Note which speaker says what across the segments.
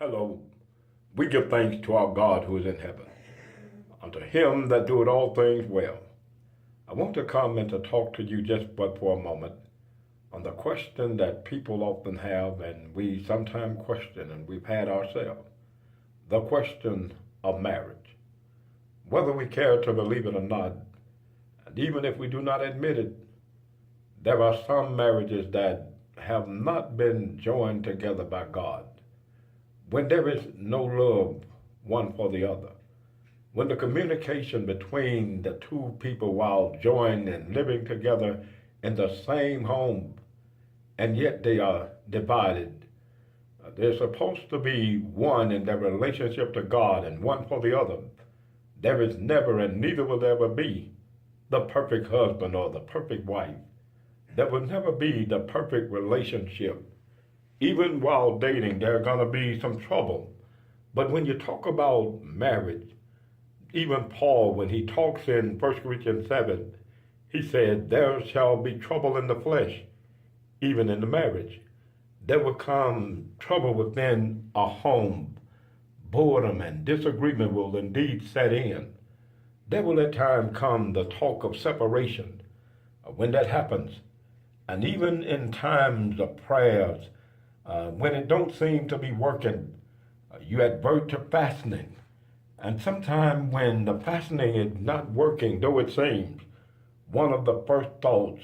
Speaker 1: Hello. We give thanks to our God who is in heaven. Unto him that doeth all things well. I want to come and to talk to you just but for a moment on the question that people often have, and we sometimes question, and we've had ourselves. The question of marriage. Whether we care to believe it or not, and even if we do not admit it, there are some marriages that have not been joined together by God. When there is no love one for the other, when the communication between the two people while joined and living together in the same home, and yet they are divided, they're supposed to be one in their relationship to God and one for the other. There is never, and neither will ever be, the perfect husband or the perfect wife. There will never be the perfect relationship. Even while dating, there's going to be some trouble. But when you talk about marriage, even Paul, when he talks in 1 Corinthians 7, he said, there shall be trouble in the flesh, even in the marriage. There will come trouble within a home. Boredom and disagreement will indeed set in. There will at times come the talk of separation when that happens. And even in times of prayers, when it don't seem to be working, you advert to fasting. And sometimes when the fasting is not working, though it seems, one of the first thoughts,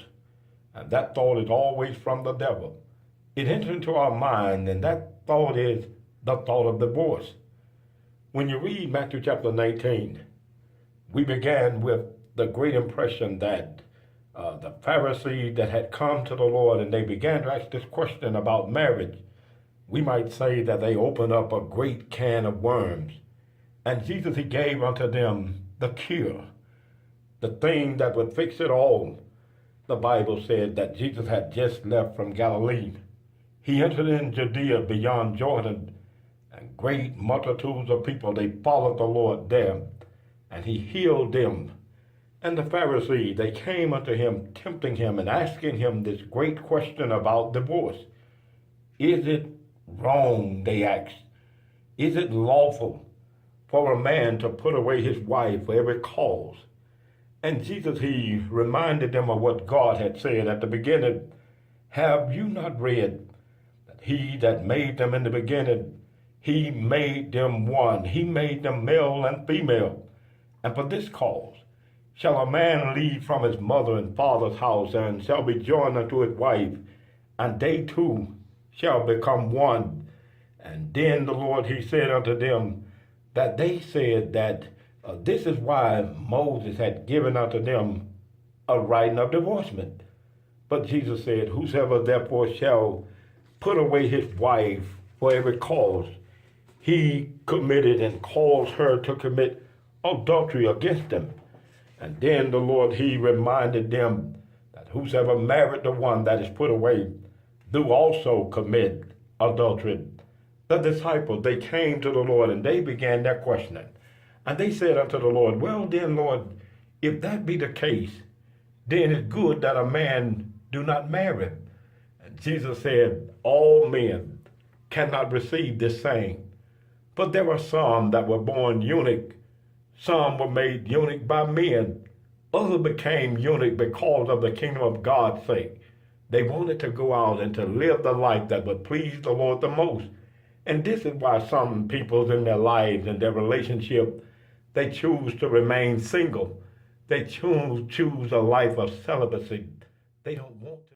Speaker 1: and that thought is always from the devil, it enters into our mind, and that thought is the thought of divorce. When you read Matthew chapter 19, we began with the great impression that the Pharisees that had come to the Lord and they began to ask this question about marriage, we might say that they opened up a great can of worms. And Jesus, he gave unto them the cure, the thing that would fix it all. The Bible said that Jesus had just left from Galilee. He entered in Judea beyond Jordan, and great multitudes of people, they followed the Lord there, and he healed them. And the Pharisees, they came unto him, tempting him and asking him this great question about divorce. Is it wrong, they asked? Is it lawful for a man to put away his wife for every cause? And Jesus, he reminded them of what God had said at the beginning. Have you not read that he that made them in the beginning, he made them one. He made them male and female. And for this cause shall a man leave from his mother and father's house, and shall be joined unto his wife, and they two shall become one. And then the Lord, he said unto them that they said that this is why Moses had given unto them a writing of divorcement. But Jesus said, whosoever therefore shall put away his wife for every cause, he committed and caused her to commit adultery against him. And then the Lord, he reminded them that whosoever married the one that is put away, do also commit adultery. The disciples, they came to the Lord and they began their questioning. And they said unto the Lord, well then, Lord, if that be the case, then it's good that a man do not marry. And Jesus said, all men cannot receive this saying. But there are some that were born eunuch. Some were made eunuch by men. Others became eunuch because of the kingdom of God's sake. They wanted to go out and to live the life that would please the Lord the most. And this is why some people in their lives and their relationship, they choose to remain single. They choose a life of celibacy. They don't want to.